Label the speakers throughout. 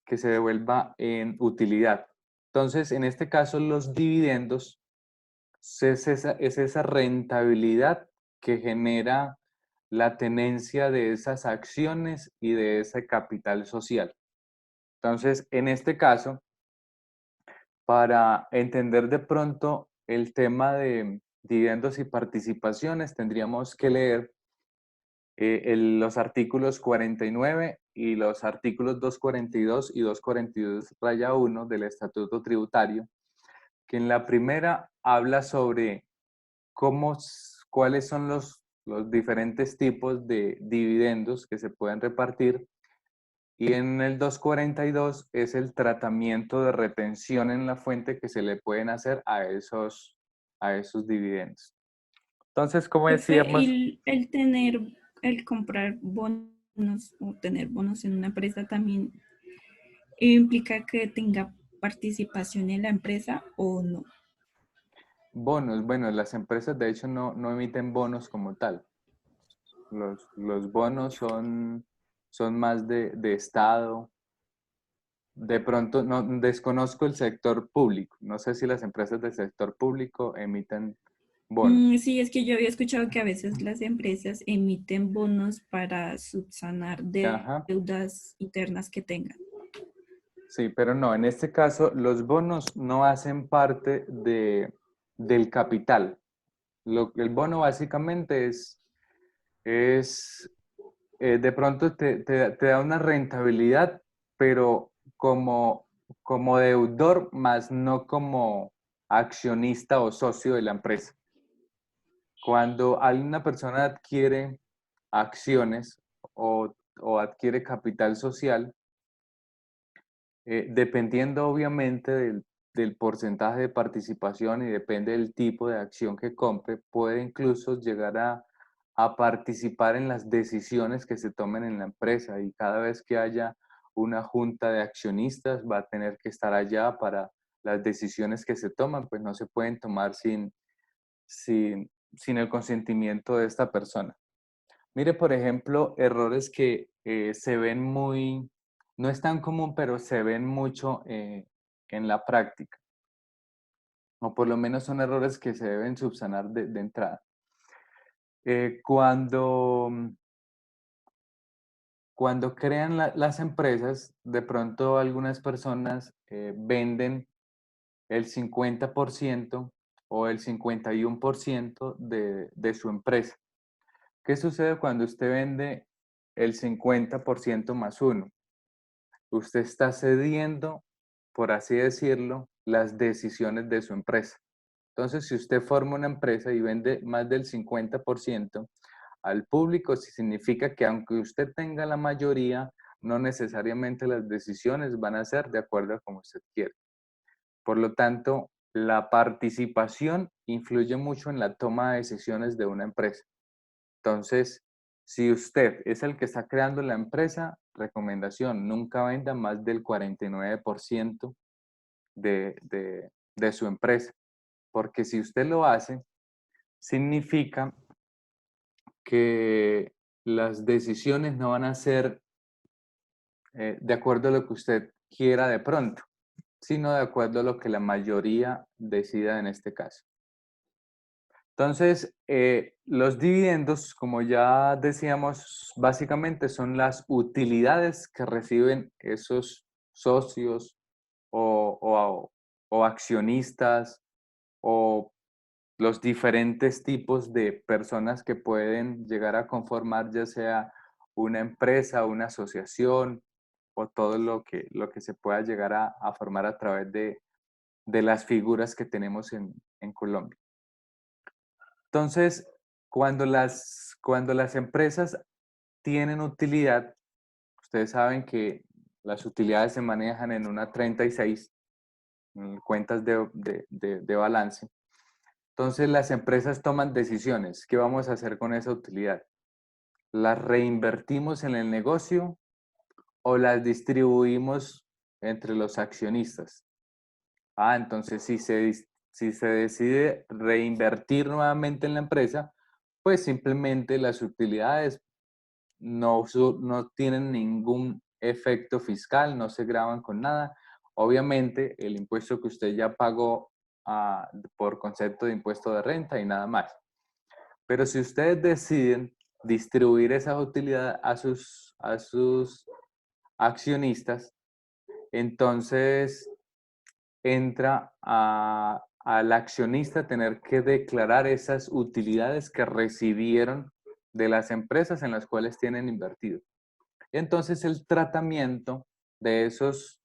Speaker 1: que se devuelva en utilidad. Entonces, en este caso, los dividendos es esa rentabilidad que genera la tenencia de esas acciones y de ese capital social. Entonces, en este caso, para entender de pronto el tema de dividendos y participaciones, tendríamos que leer los artículos 49 y los artículos 242 y 242-1 del Estatuto Tributario, que en la primera habla sobre cuáles son los diferentes tipos de dividendos que se pueden repartir, y en el 242 es el tratamiento de retención en la fuente que se le pueden hacer a esos dividendos. Entonces, como
Speaker 2: Profe,
Speaker 1: decíamos,
Speaker 2: el comprar bonos o tener bonos en una empresa también implica que tenga participación en la empresa o no.
Speaker 1: bonos, bueno, las empresas de hecho no emiten bonos como tal. Los bonos son más de Estado. De pronto, no, desconozco el sector público. No sé si las empresas del sector público emiten bonos.
Speaker 2: Sí, es que yo había escuchado que a veces las empresas emiten bonos para subsanar
Speaker 1: Ajá,
Speaker 2: deudas internas que tengan.
Speaker 1: sí, pero no, en este caso los bonos no hacen parte del capital. El bono básicamente es de pronto te da una rentabilidad, pero como deudor, más no como accionista o socio de la empresa. Cuando alguna persona adquiere acciones o adquiere capital social, dependiendo obviamente del porcentaje de participación y depende del tipo de acción que compre, puede incluso llegar a participar en las decisiones que se tomen en la empresa, y cada vez que haya una junta de accionistas va a tener que estar allá para las decisiones que se toman, pues no se pueden tomar sin el consentimiento de esta persona. Mire, por ejemplo, errores que se ven no es tan común, pero se ven mucho en la práctica, o por lo menos son errores que se deben subsanar de entrada. Eh, cuando, cuando crean las empresas, de pronto algunas personas venden el 50% o el 51% de su empresa. ¿Qué sucede cuando usted vende el 50% más uno? Usted está cediendo, por así decirlo, las decisiones de su empresa. Entonces, si usted forma una empresa y vende más del 50% al público, sí significa que aunque usted tenga la mayoría, no necesariamente las decisiones van a ser de acuerdo a como usted quiere. Por lo tanto, la participación influye mucho en la toma de decisiones de una empresa. Entonces, si usted es el que está creando la empresa, recomendación, nunca venda más del 49% de su empresa, porque si usted lo hace, significa que las decisiones no van a ser de acuerdo a lo que usted quiera de pronto, sino de acuerdo a lo que la mayoría decida en este caso. Entonces, los dividendos, como ya decíamos, básicamente son las utilidades que reciben esos socios o accionistas o los diferentes tipos de personas que pueden llegar a conformar ya sea una empresa, una asociación o todo lo que se pueda llegar a formar a través de las figuras que tenemos en Colombia. Entonces, cuando las empresas tienen utilidad, ustedes saben que las utilidades se manejan en una 36, cuentas de balance. Entonces, las empresas toman decisiones. ¿Qué vamos a hacer con esa utilidad? ¿Las reinvertimos en el negocio o las distribuimos entre los accionistas? Entonces si se decide reinvertir nuevamente en la empresa, pues simplemente las utilidades no tienen efecto fiscal, no se graban con nada. Obviamente, el impuesto que usted ya pagó por concepto de impuesto de renta y nada más. Pero si ustedes deciden distribuir esa utilidad a sus accionistas, entonces entra al accionista tener que declarar esas utilidades que recibieron de las empresas en las cuales tienen invertido. Entonces el tratamiento de esos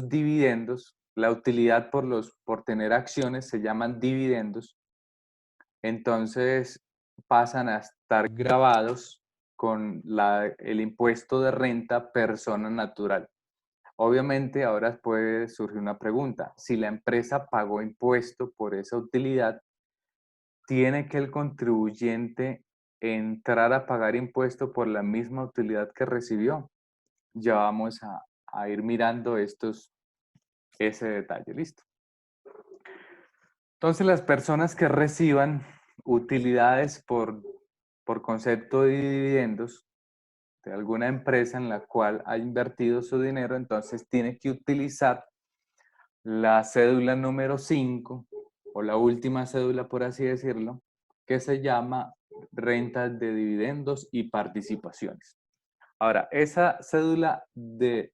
Speaker 1: dividendos, la utilidad por tener acciones se llaman dividendos, entonces pasan a estar grabados con el impuesto de renta persona natural. Obviamente ahora puede surgir una pregunta. Si la empresa pagó impuesto por esa utilidad, ¿tiene que el contribuyente entrar a pagar impuesto por la misma utilidad que recibió? Ya vamos a ir mirando ese detalle. Listo. Entonces las personas que reciban utilidades por concepto de dividendos de alguna empresa en la cual ha invertido su dinero, entonces tiene que utilizar la cédula número 5 o la última cédula, por así decirlo, que se llama rentas de dividendos y participaciones. Ahora, esa cédula de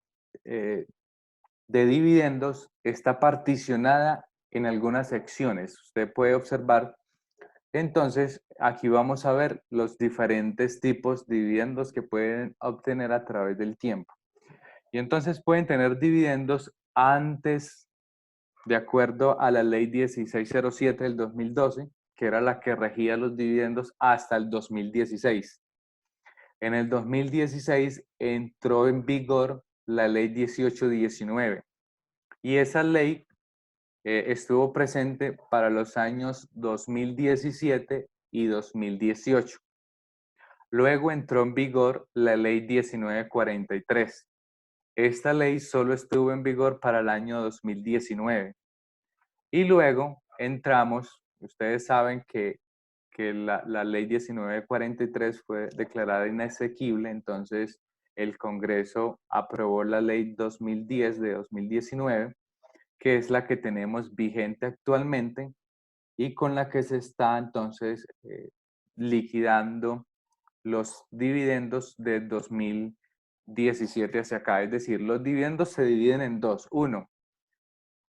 Speaker 1: dividendos está particionada en algunas secciones. Usted puede observar. Entonces, aquí vamos a ver los diferentes tipos de dividendos que pueden obtener a través del tiempo. Y entonces pueden tener dividendos antes, de acuerdo a la ley 1607 del 2012, que era la que regía los dividendos hasta el 2016. En el 2016 entró en vigor la ley 1819 y esa ley estuvo presente para los años 2017 y 2018. Luego entró en vigor la ley 1943. Esta ley solo estuvo en vigor para el año 2019. Y luego entramos, ustedes saben que la ley 1943 fue declarada inasequible, entonces el Congreso aprobó la ley 2010 de 2019, que es la que tenemos vigente actualmente y con la que se está entonces liquidando los dividendos de 2017 hacia acá. Es decir, los dividendos se dividen en dos. Uno,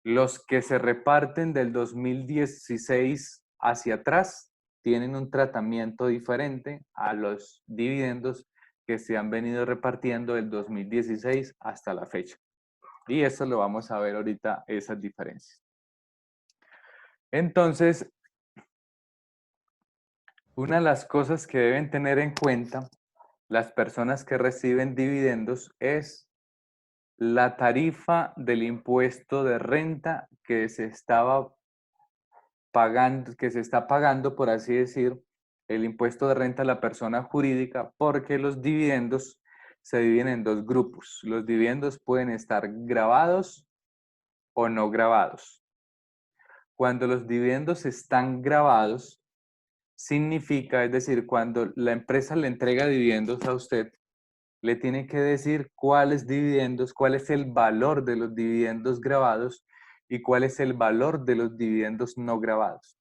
Speaker 1: los que se reparten del 2016 hacia atrás tienen un tratamiento diferente a los dividendos que se han venido repartiendo del 2016 hasta la fecha. Y eso lo vamos a ver ahorita, esas diferencias. Entonces, una de las cosas que deben tener en cuenta las personas que reciben dividendos es la tarifa del impuesto de renta que se estaba pagando, que se está pagando, por así decir, el impuesto de renta a la persona jurídica, porque los dividendos se dividen en dos grupos. Los dividendos pueden estar grabados o no grabados. Cuando los dividendos están grabados, significa, es decir, cuando la empresa le entrega dividendos a usted, le tiene que decir cuáles dividendos, cuál es el valor de los dividendos grabados y cuál es el valor de los dividendos no grabados.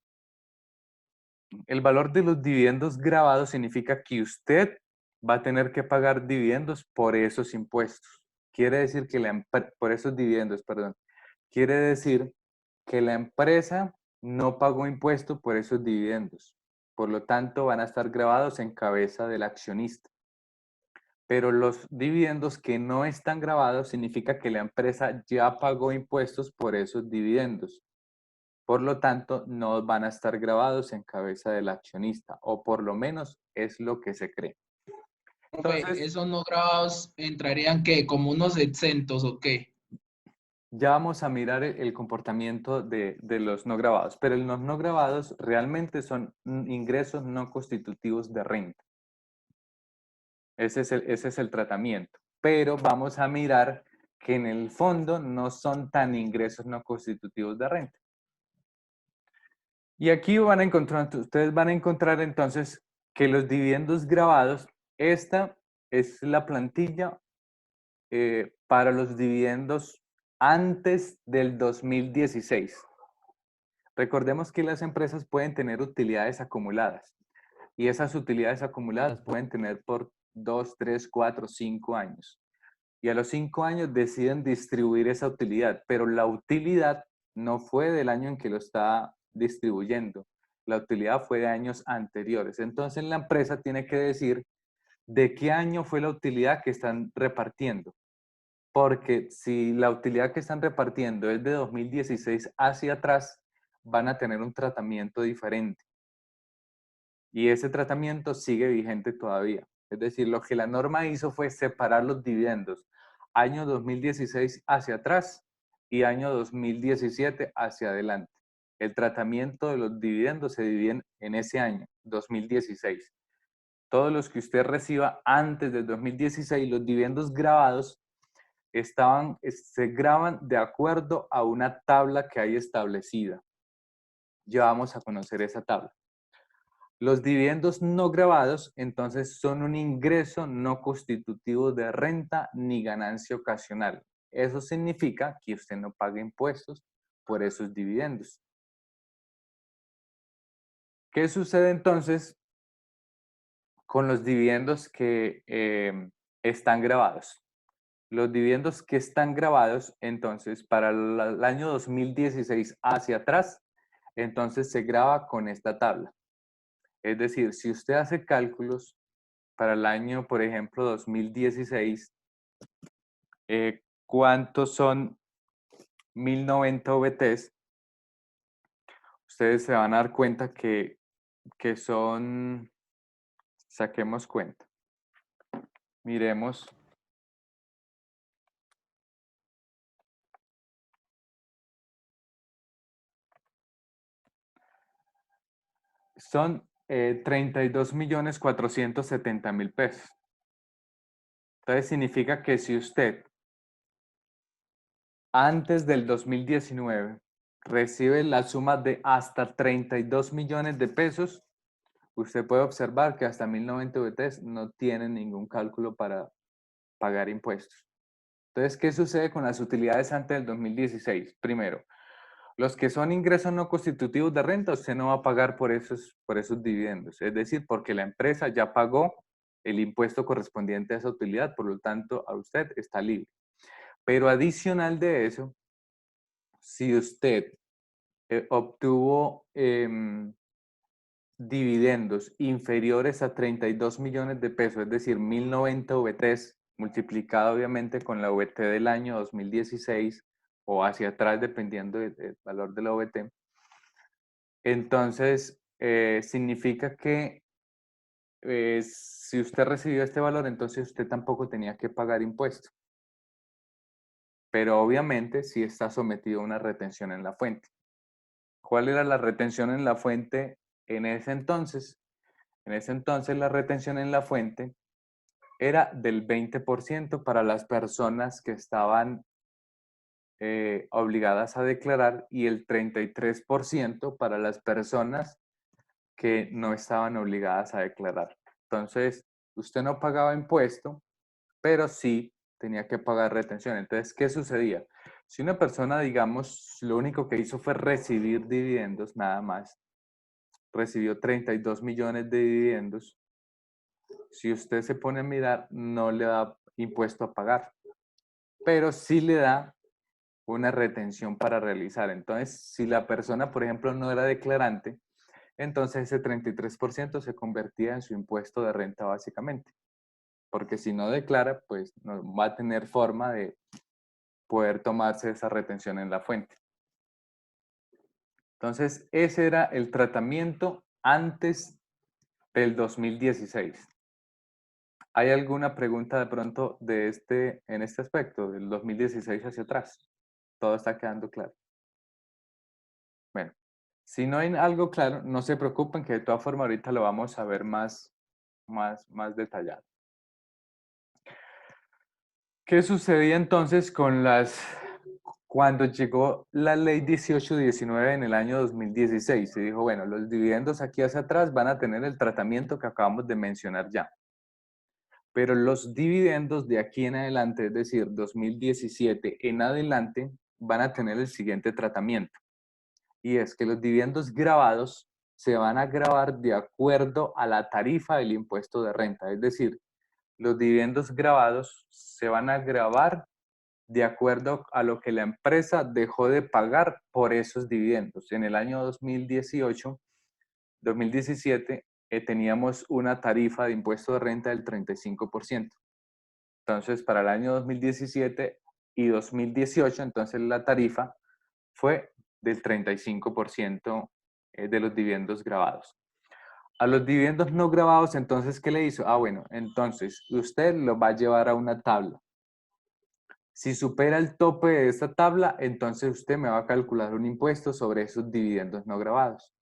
Speaker 1: El valor de los dividendos grabados significa que usted va a tener que pagar dividendos por esos impuestos. Quiere decir que por esos dividendos, perdón. Quiere decir que la empresa no pagó impuesto por esos dividendos. Por lo tanto, van a estar grabados en cabeza del accionista. Pero los dividendos que no están grabados significa que la empresa ya pagó impuestos por esos dividendos. Por lo tanto, no van a estar grabados en cabeza del accionista, o por lo menos es lo que se cree.
Speaker 3: Profe,
Speaker 1: Entonces,
Speaker 3: ¿esos no grabados entrarían qué? ¿Como unos exentos o qué?
Speaker 1: ya vamos a mirar el comportamiento de los no grabados, pero los no grabados realmente son ingresos no constitutivos de renta. Ese es el tratamiento. Pero vamos a mirar que en el fondo no son tan ingresos no constitutivos de renta. Y aquí van a encontrar, ustedes van a encontrar entonces que los dividendos grabados, esta es la plantilla para los dividendos antes del 2016. Recordemos que las empresas pueden tener utilidades acumuladas y esas utilidades acumuladas pueden tener por 2, 3, 4, 5 años. Y a los 5 años deciden distribuir esa utilidad, pero la utilidad no fue del año en que lo está distribuyendo. La utilidad fue de años anteriores. Entonces la empresa tiene que decir de qué año fue la utilidad que están repartiendo. Porque si la utilidad que están repartiendo es de 2016 hacia atrás, van a tener un tratamiento diferente. Y ese tratamiento sigue vigente todavía. Es decir, lo que la norma hizo fue separar los dividendos año 2016 hacia atrás y año 2017 hacia adelante. El tratamiento de los dividendos se divide en ese año, 2016. Todos los que usted reciba antes del 2016, los dividendos grabados se graban de acuerdo a una tabla que hay establecida. Ya vamos a conocer esa tabla. Los dividendos no grabados, entonces, son un ingreso no constitutivo de renta ni ganancia ocasional. Eso significa que usted no paga impuestos por esos dividendos. ¿Qué sucede entonces con los dividendos que están grabados? Los dividendos que están grabados, entonces, para el año 2016 hacia atrás, entonces se graba con esta tabla. Es decir, si usted hace cálculos para el año, por ejemplo, 2016, ¿cuántos son 1090 VTs? Ustedes se van a dar cuenta que son, saquemos cuenta, miremos. Son 32.470.000 pesos. Entonces significa que si usted antes del 2019 recibe la suma de hasta 32 millones de pesos, usted puede observar que hasta 1090 VTs no tienen ningún cálculo para pagar impuestos. Entonces, ¿qué sucede con las utilidades antes del 2016? Primero, los que son ingresos no constitutivos de renta, usted no va a pagar por esos dividendos. Es decir, porque la empresa ya pagó el impuesto correspondiente a esa utilidad, por lo tanto, a usted está libre. Pero adicional de eso, si usted obtuvo dividendos inferiores a 32 millones de pesos, es decir, 1090 VTs, multiplicado obviamente con la VT del año 2016 o hacia atrás, dependiendo del valor de la VT, entonces significa que si usted recibió este valor, entonces usted tampoco tenía que pagar impuesto. Pero obviamente sí está sometido a una retención en la fuente. ¿Cuál era la retención en la fuente en ese entonces? En ese entonces la retención en la fuente era del 20% para las personas que estaban obligadas a declarar y el 33% para las personas que no estaban obligadas a declarar. Entonces, usted no pagaba impuesto, pero sí tenía que pagar retención. Entonces, ¿qué sucedía? Si una persona, digamos, lo único que hizo fue recibir dividendos, nada más, recibió 32 millones de dividendos, si usted se pone a mirar, no le da impuesto a pagar, pero sí le da una retención para realizar. Entonces, si la persona, por ejemplo, no era declarante, entonces ese 33% se convertía en su impuesto de renta básicamente. Porque si no declara, pues no va a tener forma de poder tomarse esa retención en la fuente. Entonces, ese era el tratamiento antes del 2016. ¿Hay alguna pregunta de pronto en este aspecto, del 2016 hacia atrás? Todo está quedando claro. Bueno, si no hay algo claro, no se preocupen que de todas formas ahorita lo vamos a ver más detallado. ¿Qué sucedía entonces cuando llegó la ley 1819 en el año 2016? Se dijo, bueno, los dividendos aquí hacia atrás van a tener el tratamiento que acabamos de mencionar ya. pero los dividendos de aquí en adelante, es decir, 2017 en adelante, van a tener el siguiente tratamiento. Y es que los dividendos grabados se van a grabar de acuerdo a la tarifa del impuesto de renta. Es decir, los dividendos grabados se van a grabar de acuerdo a lo que la empresa dejó de pagar por esos dividendos. En el año 2017, teníamos una tarifa de impuesto de renta del 35%. Entonces, para el año 2017 y 2018, entonces la tarifa fue del 35% de los dividendos grabados. A los dividendos no grabados, entonces, ¿qué le hizo? Ah, bueno, entonces usted lo va a llevar a una tabla. Si supera el tope de esta tabla, entonces usted me va a calcular un impuesto sobre esos dividendos no grabados.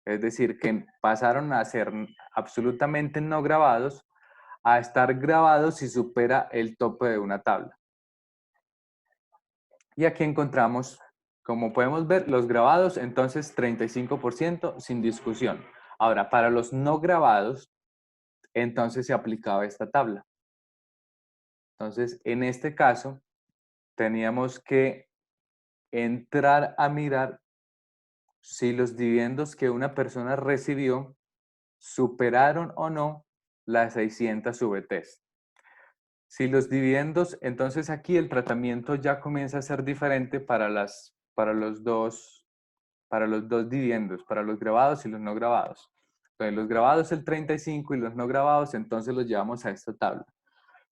Speaker 1: Es decir, que pasaron a ser absolutamente no grabados a estar grabados si supera el tope de una tabla. Y aquí encontramos, como podemos ver, los grabados, entonces 35% sin discusión. Ahora, para los no grabados, entonces se aplicaba esta tabla. Entonces, en este caso, teníamos que entrar a mirar si los dividendos que una persona recibió superaron o no las 600 VTs. Si los dividendos, entonces aquí el tratamiento ya comienza a ser diferente para los dos dividendos, para los grabados y los no grabados. Entonces, los grabados el 35 y los no grabados, entonces los llevamos a esta tabla.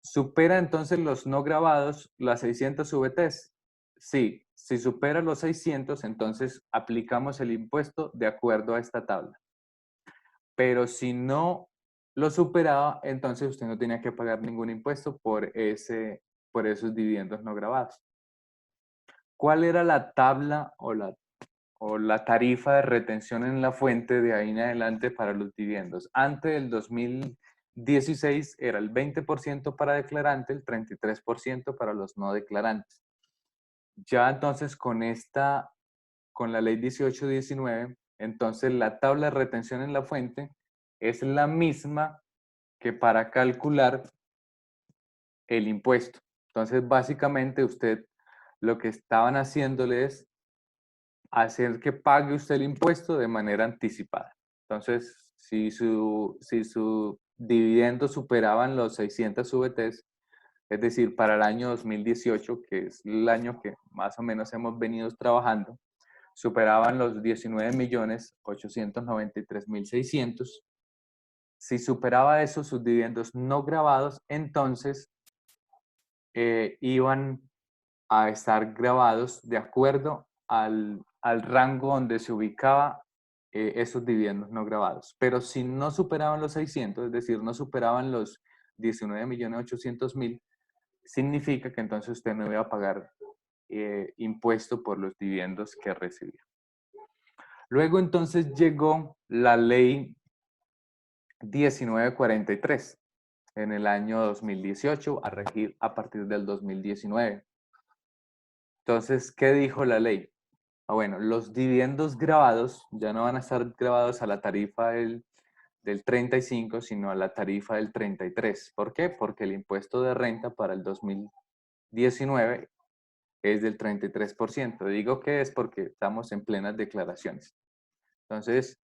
Speaker 1: ¿Supera entonces los no grabados las 600 VTs? Sí, si supera los 600, entonces aplicamos el impuesto de acuerdo a esta tabla. Pero si no lo superaba, entonces usted no tenía que pagar ningún impuesto por esos dividendos no grabados. ¿Cuál era la tabla o la tarifa de retención en la fuente de ahí en adelante para los dividendos? Antes del 2016 era el 20% para declarante, el 33% para los no declarantes. Ya entonces con la ley 1819, entonces la tabla de retención en la fuente es la misma que para calcular el impuesto. Entonces, básicamente usted lo que estaban haciéndole es hacer que pague usted el impuesto de manera anticipada. Entonces, si su dividendo superaban los 600 VTs, es decir, para el año 2018, que es el año que más o menos hemos venido trabajando, superaban los 19.893.600. Si superaba eso, sus dividendos no grabados, entonces iban a estar grabados de acuerdo al rango donde se ubicaba esos dividendos no grabados. Pero si no superaban los 600, es decir, no superaban los 19.800.000, significa que entonces usted no iba a pagar impuesto por los dividendos que recibía. Luego entonces llegó la ley 1943 en el año 2018 a regir a partir del 2019. Entonces, ¿qué dijo la ley? Ah, bueno, los dividendos grabados ya no van a estar grabados a la tarifa del 35, sino a la tarifa del 33. ¿Por qué? Porque el impuesto de renta para el 2019 es del 33%. Digo que es porque estamos en plenas declaraciones. Entonces,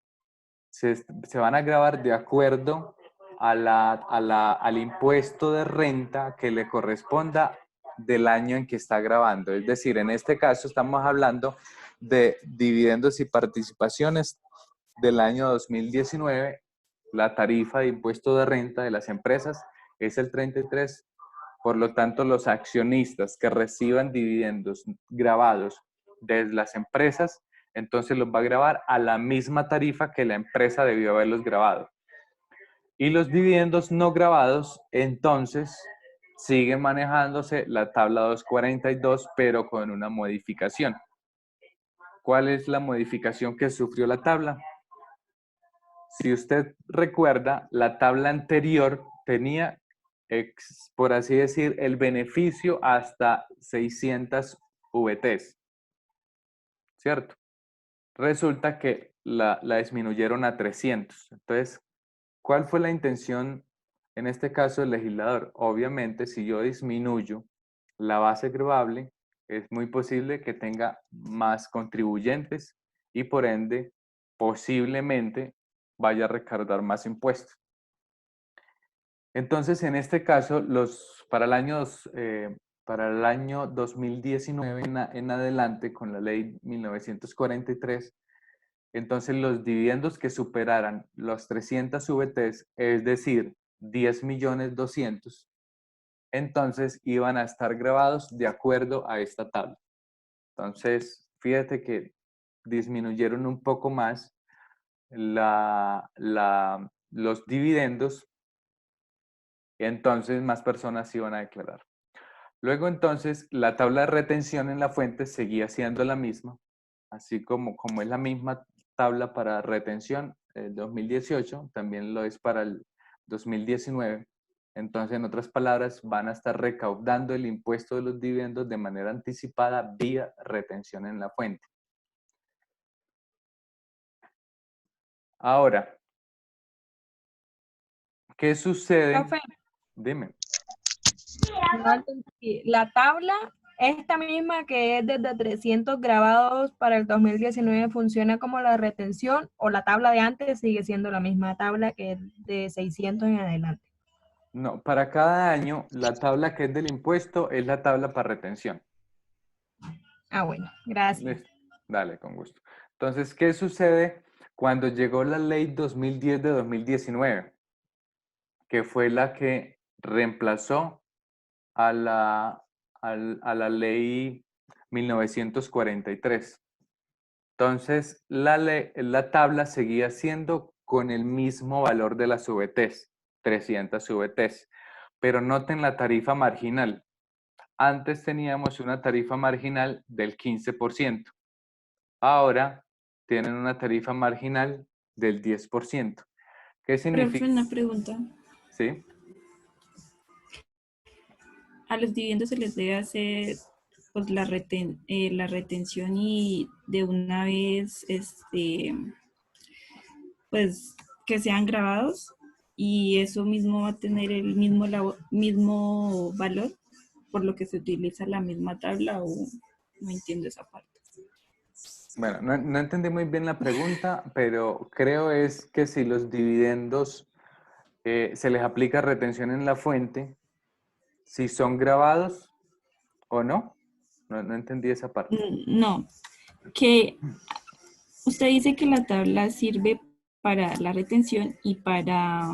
Speaker 1: se van a grabar de acuerdo al impuesto de renta que le corresponda del año en que está grabando. Es decir, en este caso estamos hablando de dividendos y participaciones del año 2019. La tarifa de impuesto de renta de las empresas es el 33. Por lo tanto, los accionistas que reciban dividendos grabados desde las empresas, entonces los va a grabar a la misma tarifa que la empresa debió haberlos grabado. Y los dividendos no grabados, entonces, sigue manejándose la tabla 242, pero con una modificación. ¿Cuál es la modificación que sufrió la tabla? Si usted recuerda, la tabla anterior tenía, por así decir, el beneficio hasta 600 VTs, ¿cierto? Resulta que la disminuyeron a 300. Entonces, ¿cuál fue la intención En este caso, el legislador, obviamente, si yo disminuyo la base gravable, es muy posible que tenga más contribuyentes y por ende, posiblemente vaya a recaudar más impuestos. Entonces, en este caso, para el año 2019 en adelante, con la ley 1943, entonces los dividendos que superaran los 300 VTs, es decir, 10.200.000, entonces iban a estar grabados de acuerdo a esta tabla. Entonces, fíjate que disminuyeron un poco más los dividendos, y entonces más personas iban a declarar. Luego entonces la tabla de retención en la fuente seguía siendo la misma, así como es la misma tabla para retención el 2018, también lo es para el 2019. Entonces, en otras palabras, van a estar recaudando el impuesto de los dividendos de manera anticipada vía retención en la fuente. Ahora, ¿qué sucede?
Speaker 4: Profe,
Speaker 1: Dime.
Speaker 4: no entendí. La tabla, esta misma que es desde 300 grabados para el 2019, ¿funciona como la retención o la tabla de antes sigue siendo la misma tabla que es de 600 en adelante?
Speaker 1: No, para cada año, la tabla que es del impuesto es la tabla para retención.
Speaker 4: Ah, bueno, gracias.
Speaker 1: Listo. Dale, con gusto. Entonces, ¿qué sucede cuando llegó la ley 2010 de 2019? Que fue la que reemplazó a a la ley 1943. Entonces, la tabla seguía siendo con el mismo valor de las VTs, 300 VTs. Pero noten la tarifa marginal. Antes teníamos una tarifa marginal del 15%. Ahora tienen una tarifa marginal del 10%. ¿Qué significa?
Speaker 2: Profe, una pregunta.
Speaker 1: ¿Sí?
Speaker 2: A los dividendos se les debe hacer pues la retención y de una vez pues que sean grabados y eso mismo va a tener el mismo valor por lo que se utiliza la misma tabla o no entiendo esa parte.
Speaker 1: Bueno, no entendí muy bien la pregunta, pero creo es que si los dividendos se les aplica retención en la fuente, si son grabados o no. No entendí esa parte.
Speaker 2: No, que usted dice que la tabla sirve para la retención y ¿para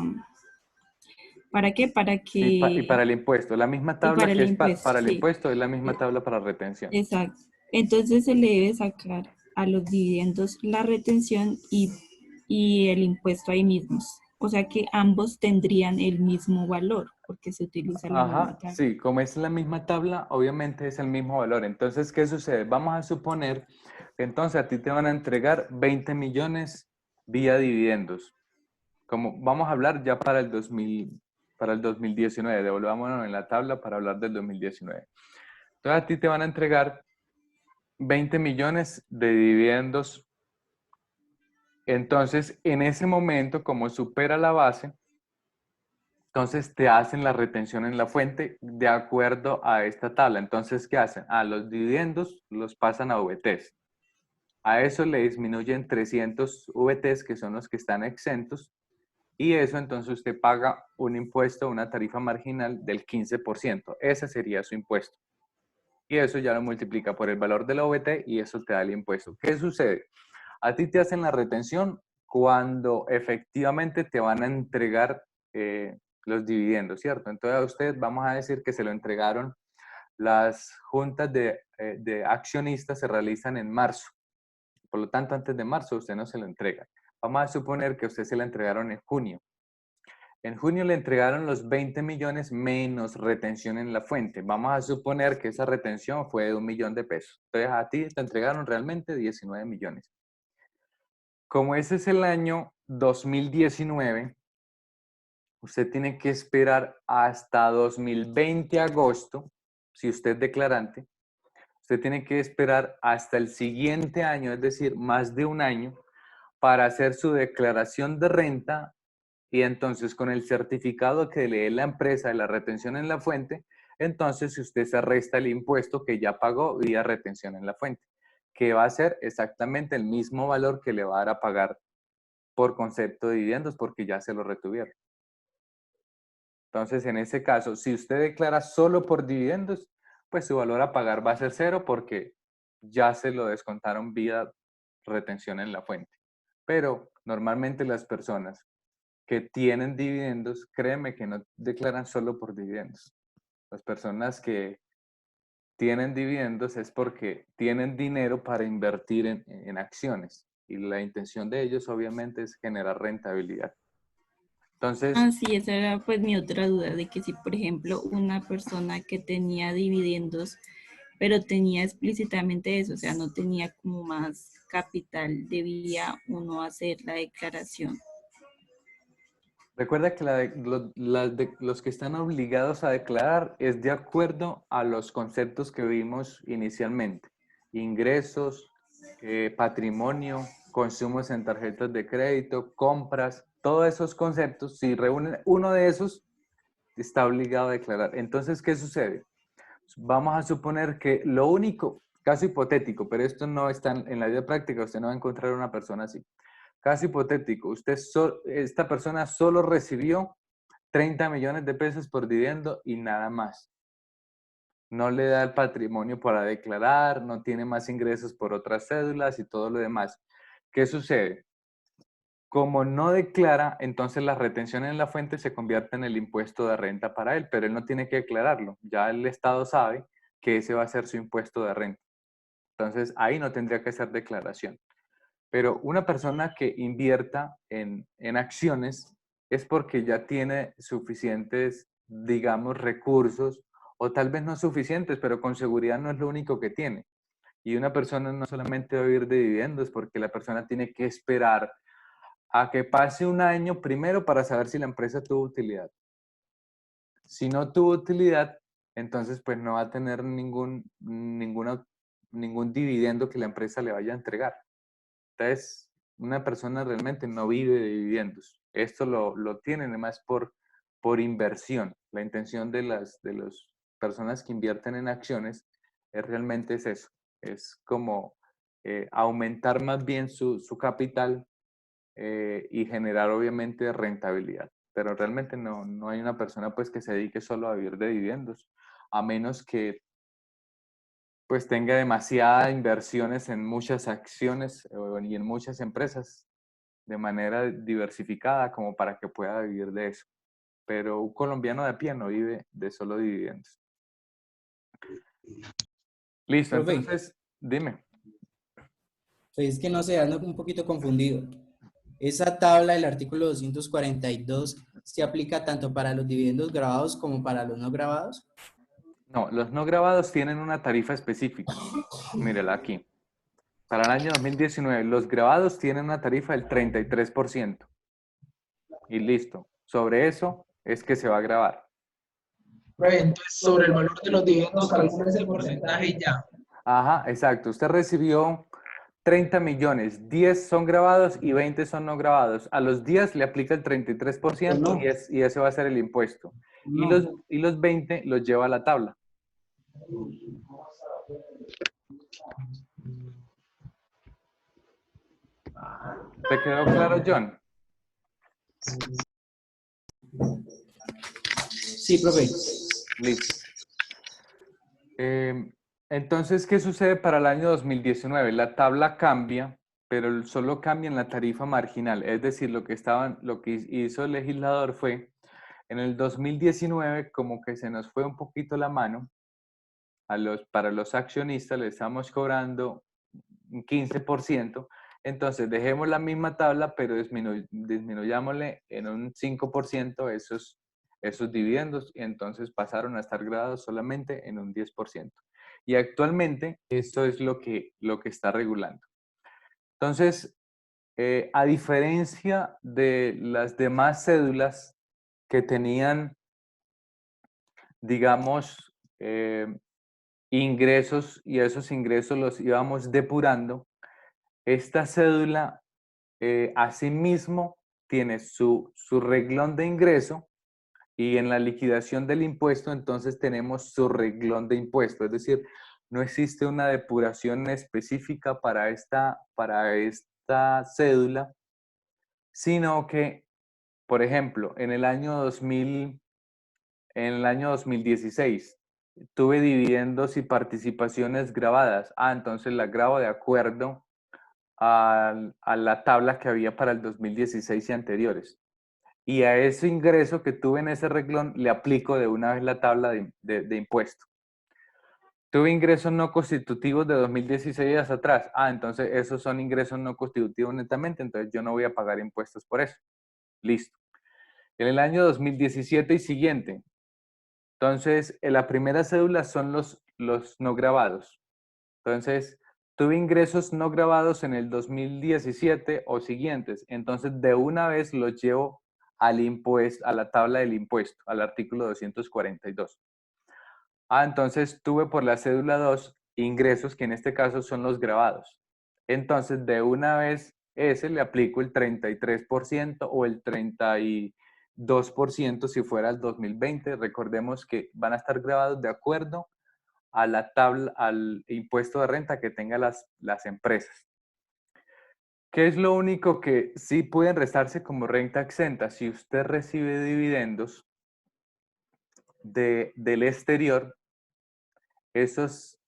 Speaker 2: qué? Para
Speaker 1: Y para
Speaker 2: que,
Speaker 1: el impuesto, la misma
Speaker 2: y
Speaker 1: tabla
Speaker 2: para
Speaker 1: que
Speaker 2: el
Speaker 1: es
Speaker 2: impuesto,
Speaker 1: para el
Speaker 2: sí,
Speaker 1: impuesto es la misma tabla para retención.
Speaker 2: exacto. Entonces se le debe sacar a los dividendos la retención y el impuesto ahí mismos. O sea que ambos tendrían el mismo valor porque se utiliza la misma
Speaker 1: Ajá,
Speaker 2: tabla.
Speaker 1: sí, como es la misma tabla, obviamente es el mismo valor. Entonces, ¿qué sucede? Vamos a suponer que entonces a ti te van a entregar 20 millones vía dividendos. Como vamos a hablar ya para el 2019, devolvámonos en la tabla para hablar del 2019. Entonces a ti te van a entregar 20 millones de dividendos. Entonces, en ese momento, como supera la base, entonces te hacen la retención en la fuente de acuerdo a esta tabla. Entonces, ¿qué hacen? A los dividendos los pasan a VTs. A eso le disminuyen 300 VTs, que son los que están exentos, y eso entonces usted paga un impuesto, una tarifa marginal del 15%. Ese sería su impuesto. Y eso ya lo multiplica por el valor de la VT y eso te da el impuesto. ¿Qué sucede? A ti te hacen la retención cuando efectivamente te van a entregar los dividendos, ¿cierto? Entonces a usted vamos a decir que se lo entregaron, las juntas de accionistas se realizan en marzo. Por lo tanto, antes de marzo usted no se lo entrega. Vamos a suponer que a usted se la entregaron en junio. En junio le entregaron los 20 millones menos retención en la fuente. Vamos a suponer que esa retención fue de 1 millón de pesos. Entonces a ti te entregaron realmente 19 millones. Como ese es el año 2019, usted tiene que esperar hasta 2020 agosto, si usted es declarante, usted tiene que esperar hasta el siguiente año, es decir, más de un año, para hacer su declaración de renta y entonces con el certificado que le dé la empresa de la retención en la fuente, entonces usted se resta el impuesto que ya pagó vía retención en la fuente, que va a ser exactamente el mismo valor que le va a dar a pagar por concepto de dividendos porque ya se lo retuvieron. Entonces, en ese caso, si usted declara solo por dividendos, pues su valor a pagar va a ser cero porque ya se lo descontaron vía retención en la fuente. Pero normalmente las personas que tienen dividendos, créeme que no declaran solo por dividendos. Las personas que tienen dividendos es porque tienen dinero para invertir en acciones y la intención de ellos obviamente es generar rentabilidad. Entonces,
Speaker 2: Sí, esa era pues mi otra duda, de que si por ejemplo una persona que tenía dividendos, pero tenía explícitamente eso, o sea, no tenía como más capital, debía uno hacer la declaración.
Speaker 1: recuerda que los que están obligados a declarar es de acuerdo a los conceptos que vimos inicialmente. Ingresos, patrimonio, consumos en tarjetas de crédito, compras, todos esos conceptos, si reúnen uno de esos, está obligado a declarar. Entonces, ¿qué sucede? Vamos a suponer que lo único, caso hipotético, pero esto no está en la vida práctica, usted no va a encontrar una persona así. Caso hipotético, esta persona solo recibió 30 millones de pesos por dividendo y nada más. No le da el patrimonio para declarar, no tiene más ingresos por otras cédulas y todo lo demás. ¿Qué sucede? Como no declara, entonces la retención en la fuente se convierte en el impuesto de renta para él, pero él no tiene que declararlo. Ya el Estado sabe que ese va a ser su impuesto de renta. Entonces ahí no tendría que hacer declaración. Pero una persona que invierta en acciones es porque ya tiene suficientes, digamos, recursos, o tal vez no suficientes, pero con seguridad no es lo único que tiene. Y una persona no solamente va a vivir de dividendos, porque la persona tiene que esperar a que pase un año primero para saber si la empresa tuvo utilidad. Si no tuvo utilidad, entonces pues no va a tener ningún dividendo que la empresa le vaya a entregar. Entonces, una persona realmente no vive de dividendos. Esto lo tienen además por inversión. La intención de las personas que invierten en acciones realmente es eso. Es como aumentar más bien su capital y generar obviamente rentabilidad. Pero realmente no hay una persona pues que se dedique solo a vivir de dividendos, a menos que pues tenga demasiadas inversiones en muchas acciones y en muchas empresas de manera diversificada como para que pueda vivir de eso. Pero un colombiano de a pie no vive de solo dividendos. Listo,
Speaker 5: Profe,
Speaker 1: entonces, dime.
Speaker 5: pues es que no sé, ando un poquito confundido. Esa tabla del artículo 242 se aplica tanto para los dividendos grabados como para los no grabados.
Speaker 1: No, los no grabados tienen una tarifa específica. Mírala aquí. Para el año 2019, los grabados tienen una tarifa del 33%. Y listo. Sobre eso es que se va a grabar.
Speaker 3: Entonces, sobre el valor de los dividendos, calcula ese porcentaje y ya.
Speaker 1: Ajá, exacto. Usted recibió 30 millones, 10 son grabados y 20 son no grabados. A los 10 le aplica el 33% y ese va a ser el impuesto. Y los 20 los lleva a la tabla. ¿Te quedó claro, John?
Speaker 5: Sí, profe.
Speaker 1: Listo. Entonces, ¿qué sucede para el año 2019? La tabla cambia, pero solo cambia en la tarifa marginal. Es decir, lo que hizo el legislador fue, en el 2019, como que se nos fue un poquito la mano, para los accionistas le estamos cobrando un 15%, entonces dejemos la misma tabla, pero disminuyámosle en un 5% esos dividendos, y entonces pasaron a estar grabados solamente en un 10%. Y actualmente esto es lo que está regulando. Entonces, a diferencia de las demás cédulas que tenían, digamos, ingresos y esos ingresos los íbamos depurando, esta cédula asimismo tiene su reglón de ingreso y en la liquidación del impuesto entonces tenemos su reglón de impuesto, es decir, no existe una depuración específica para esta cédula, sino que, por ejemplo, en el año 2016 tuve dividendos y participaciones grabadas. Entonces la grabo de acuerdo a la tabla que había para el 2016 y anteriores. Y a ese ingreso que tuve en ese reglón le aplico de una vez la tabla de impuesto. Tuve ingresos no constitutivos de 2016 hacia atrás. Entonces esos son ingresos no constitutivos netamente, entonces yo no voy a pagar impuestos por eso. Listo. En el año 2017 y siguiente, entonces en la primera cédula son los no grabados. Entonces, tuve ingresos no grabados en el 2017 o siguientes, entonces de una vez los llevo al impuesto, a la tabla del impuesto, al artículo 242. Entonces tuve por la cédula 2 ingresos que en este caso son los grabados. Entonces de una vez ese le aplico el 33% o el 32% si fuera el 2020. Recordemos que van a estar grabados de acuerdo a la tabla, al impuesto de renta que tengan las empresas. ¿Qué es lo único que sí pueden restarse como renta exenta? Si usted recibe dividendos del exterior, los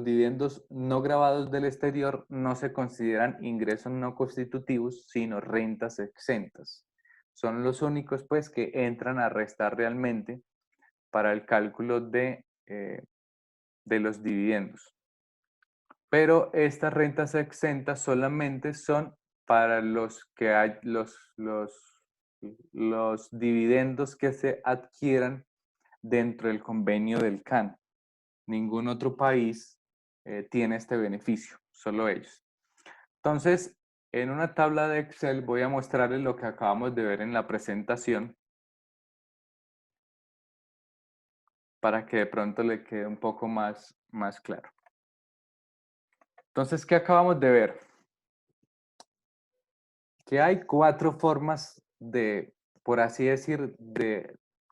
Speaker 1: dividendos no grabados del exterior no se consideran ingresos no constitutivos, sino rentas exentas. Son los únicos, pues, que entran a restar realmente para el cálculo de los dividendos. Pero estas rentas exentas solamente son para los dividendos que se adquieran dentro del convenio del CAN. Ningún otro país tiene este beneficio, solo ellos. Entonces, en una tabla de Excel voy a mostrarles lo que acabamos de ver en la presentación para que de pronto le quede un poco más claro. Entonces, ¿qué acabamos de ver? Que hay 4 formas de, por así decir,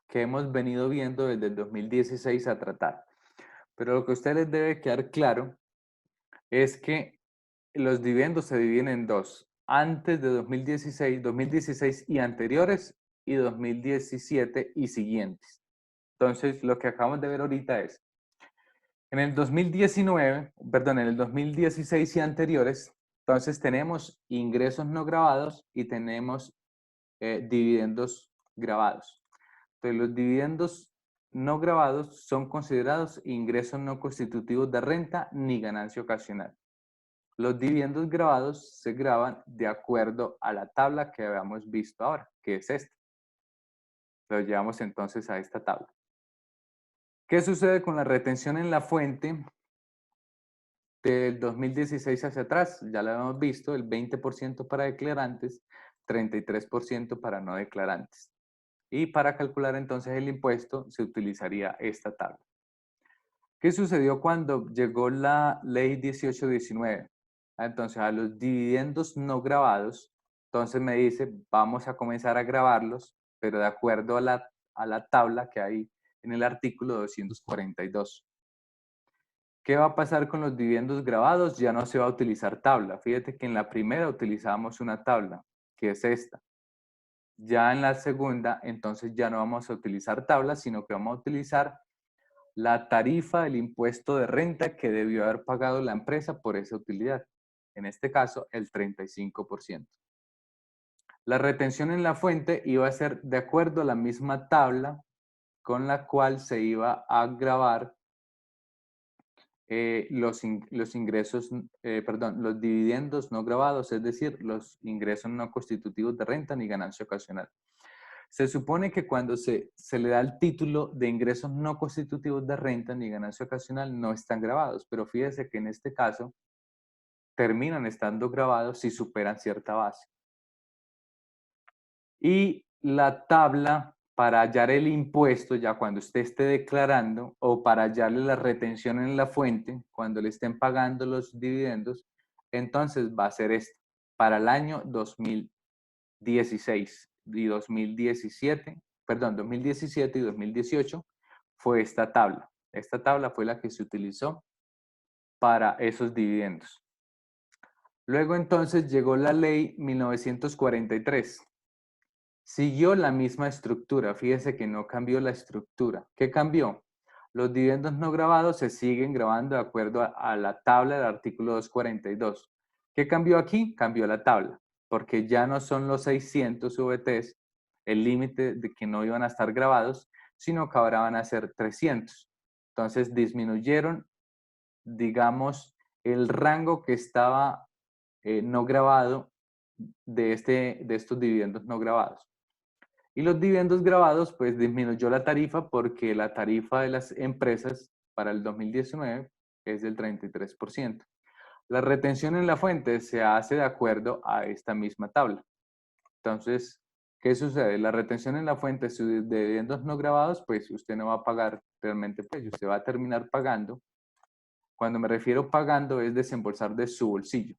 Speaker 1: que hemos venido viendo desde el 2016 a tratar. Pero lo que a ustedes les debe quedar claro es que los dividendos se dividen en 2. Antes de 2016 y anteriores, y 2017 y siguientes. Entonces, lo que acabamos de ver ahorita es, en el 2016 y anteriores, entonces tenemos ingresos no grabados y tenemos dividendos grabados. Entonces, los dividendos no grabados son considerados ingresos no constitutivos de renta ni ganancia ocasional. Los dividendos grabados se graban de acuerdo a la tabla que habíamos visto ahora, que es esta. Lo llevamos entonces a esta tabla. ¿Qué sucede con la retención en la fuente del 2016 hacia atrás? Ya lo habíamos visto, el 20% para declarantes, 33% para no declarantes. Y para calcular entonces el impuesto se utilizaría esta tabla. ¿Qué sucedió cuando llegó la ley 1819? Entonces a los dividendos no grabados, entonces me dice, vamos a comenzar a grabarlos, pero de acuerdo a la tabla que hay en el artículo 242. ¿Qué va a pasar con los dividendos grabados? Ya no se va a utilizar tabla. Fíjate que en la primera utilizábamos una tabla, que es esta. Ya en la segunda, entonces ya no vamos a utilizar tabla, sino que vamos a utilizar la tarifa del impuesto de renta que debió haber pagado la empresa por esa utilidad. En este caso, el 35%. La retención en la fuente iba a ser de acuerdo a la misma tabla con la cual se iba a grabar los dividendos no grabados, es decir, los ingresos no constitutivos de renta ni ganancia ocasional. Se supone que cuando se le da el título de ingresos no constitutivos de renta ni ganancia ocasional no están grabados, pero fíjese que en este caso terminan estando grabados si superan cierta base. Y la tabla para hallar el impuesto, ya cuando usted esté declarando, o para hallarle la retención en la fuente, cuando le estén pagando los dividendos, entonces va a ser esta, para el año 2016 2016 y 2017, perdón, 2017 y 2018 fue esta tabla. Esta tabla fue la que se utilizó para esos dividendos. Luego entonces llegó la ley 1943. Siguió la misma estructura, fíjese que no cambió la estructura. ¿Qué cambió? Los dividendos no grabados se siguen grabando de acuerdo a la tabla del artículo 242. ¿Qué cambió aquí? Cambió la tabla, porque ya no son los 600 VTs el límite de que no iban a estar grabados, sino que ahora van a ser 300. Entonces disminuyeron, digamos, el rango que estaba no grabado de estos dividendos no grabados. Y los dividendos grabados, pues disminuyó la tarifa porque la tarifa de las empresas para el 2019 es del 33%. La retención en la fuente se hace de acuerdo a esta misma tabla. Entonces, ¿qué sucede? La retención en la fuente de dividendos no grabados, pues usted no va a pagar realmente, pues usted va a terminar pagando. Cuando me refiero pagando es desembolsar de su bolsillo,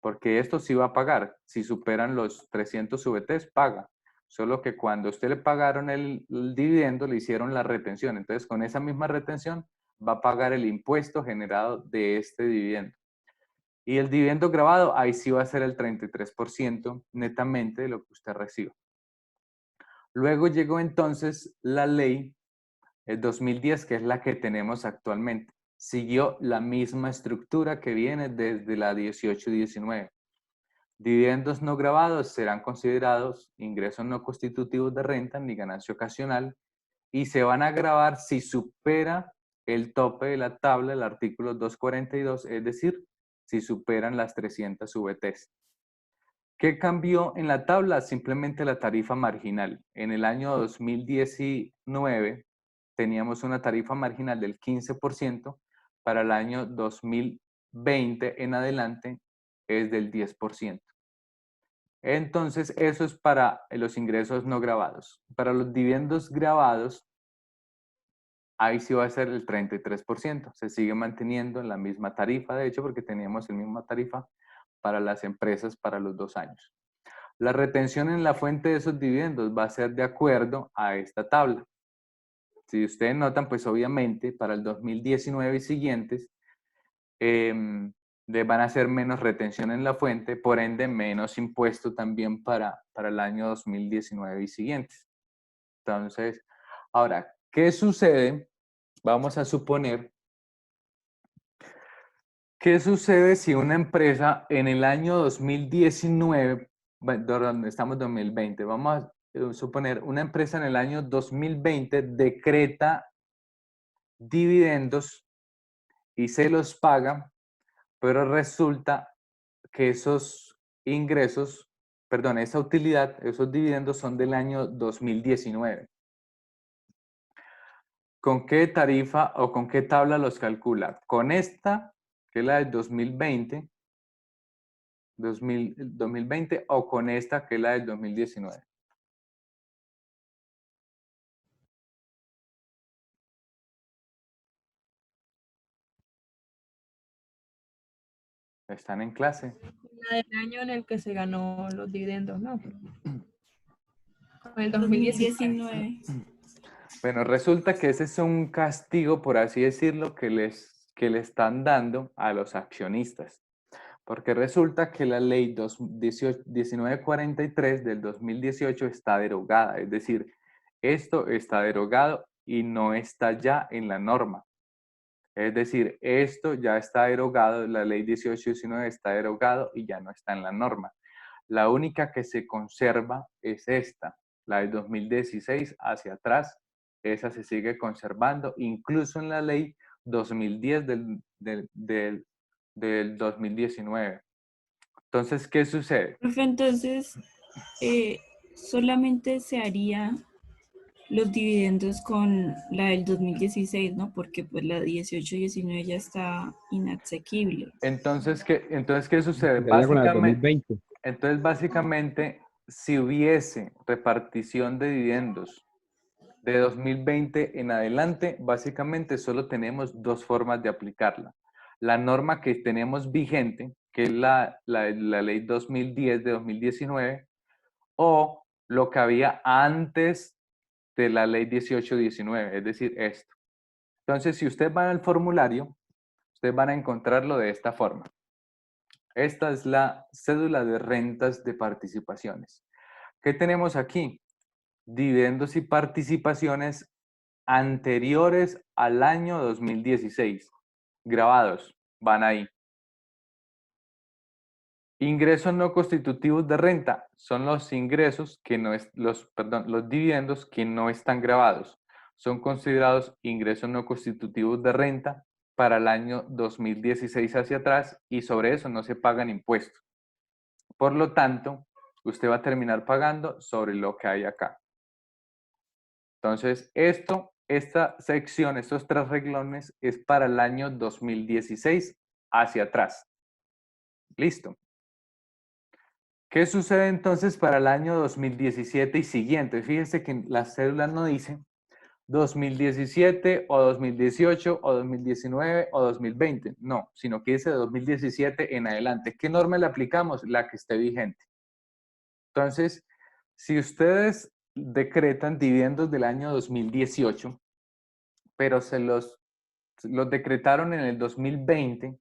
Speaker 1: porque esto sí va a pagar. Si superan los 300 VTs, paga. Solo que cuando a usted le pagaron el dividendo, le hicieron la retención. Entonces, con esa misma retención, va a pagar el impuesto generado de este dividendo. Y el dividendo grabado, ahí sí va a ser el 33% netamente de lo que usted reciba. Luego llegó entonces la ley 2010, que es la que tenemos actualmente. Siguió la misma estructura que viene desde la 18-19. Dividendos no grabados serán considerados ingresos no constitutivos de renta ni ganancia ocasional y se van a grabar si supera el tope de la tabla del artículo 242, es decir, si superan las 300 VTs. ¿Qué cambió en la tabla? Simplemente la tarifa marginal. En el año 2019 teníamos una tarifa marginal del 15%, para el año 2020 en adelante es del 10%. Entonces, eso es para los ingresos no grabados. Para los dividendos grabados, ahí sí va a ser el 33%. Se sigue manteniendo en la misma tarifa, de hecho, porque teníamos la misma tarifa para las empresas para los 2 años. La retención en la fuente de esos dividendos va a ser de acuerdo a esta tabla. Si ustedes notan, pues obviamente para el 2019 y siguientes, van a ser menos retención en la fuente, por ende menos impuesto también para el año 2019 y siguientes. Entonces, ahora, ¿qué sucede? Vamos a suponer, ¿qué sucede si una empresa en el año 2019, donde estamos en 2020, vamos a suponer una empresa en el año 2020 decreta dividendos y se los paga, pero resulta que esos ingresos, perdón, esa utilidad, esos dividendos son del año 2019. ¿Con qué tarifa o con qué tabla los calcula? Con esta, que es la del 2020, 2020 o con esta, que es la del 2019. ¿Están en clase?
Speaker 4: La del año en el que se ganó los dividendos, ¿no? Con el 2019.
Speaker 1: Bueno, resulta que ese es un castigo, por así decirlo, que le están dando a los accionistas. Porque resulta que la ley 1943 del 2018 está derogada. Es decir, esto está derogado y no está ya en la norma. Es decir, esto ya está derogado, la ley 1819 está derogado y ya no está en la norma. La única que se conserva es esta, la del 2016 hacia atrás. Esa se sigue conservando, incluso en la ley 2010 del 2019. Entonces, ¿qué sucede?
Speaker 2: Profe, entonces, solamente se haría los dividendos con la del 2016, ¿no? Porque pues la 18-19 ya está inasequible.
Speaker 1: Entonces, ¿qué sucede?
Speaker 6: Sería con la del 2020.
Speaker 1: Entonces, básicamente, si hubiese repartición de dividendos de 2020 en adelante, básicamente solo tenemos 2 formas de aplicarla. La norma que tenemos vigente, que es la ley 2010 de 2019, o lo que había antes de la ley 1819, es decir, esto. Entonces, si ustedes van al formulario, ustedes van a encontrarlo de esta forma. Esta es la cédula de rentas de participaciones. ¿Qué tenemos aquí? Dividendos y participaciones anteriores al año 2016. Grabados, van ahí. Ingresos no constitutivos de renta son los ingresos que no es, los dividendos que no están grabados. Son considerados ingresos no constitutivos de renta para el año 2016 hacia atrás y sobre eso no se pagan impuestos. Por lo tanto, usted va a terminar pagando sobre lo que hay acá. Entonces, esta sección, estos 3 renglones es para el año 2016 hacia atrás. Listo. ¿Qué sucede entonces para el año 2017 y siguiente? Fíjense que la cédula no dice 2017 o 2018 o 2019 o 2020. No, sino que dice 2017 en adelante. ¿Qué norma le aplicamos? La que esté vigente. Entonces, si ustedes decretan dividendos del año 2018, pero se los decretaron en el 2020,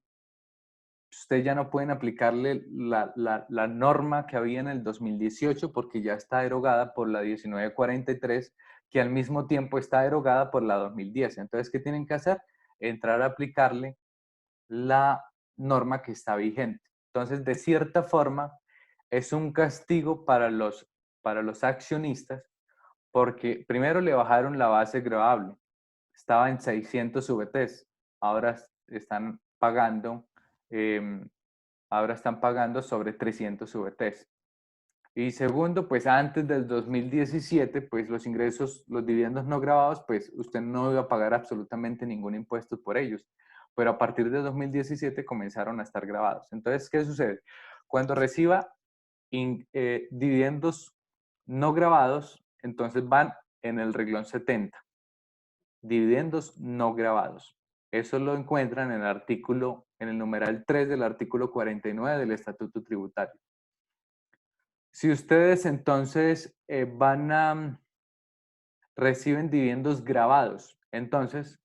Speaker 1: ustedes ya no pueden aplicarle la norma que había en el 2018 porque ya está derogada por la 1943, que al mismo tiempo está derogada por la 2010. Entonces, ¿qué tienen que hacer? Entrar a aplicarle la norma que está vigente. Entonces, de cierta forma, es un castigo para los accionistas porque primero le bajaron la base gravable. Estaba en 600 VTs. Ahora están pagando sobre 300 VTs. Y segundo, pues antes del 2017, pues los ingresos, los dividendos no grabados, pues usted no iba a pagar absolutamente ningún impuesto por ellos. Pero a partir de 2017 comenzaron a estar grabados. Entonces, ¿qué sucede? Cuando reciba dividendos no grabados, entonces van en el renglón 70. Dividendos no grabados. Eso lo encuentran en el artículo, en el numeral 3 del artículo 49 del Estatuto Tributario. Si ustedes entonces reciben dividendos grabados, entonces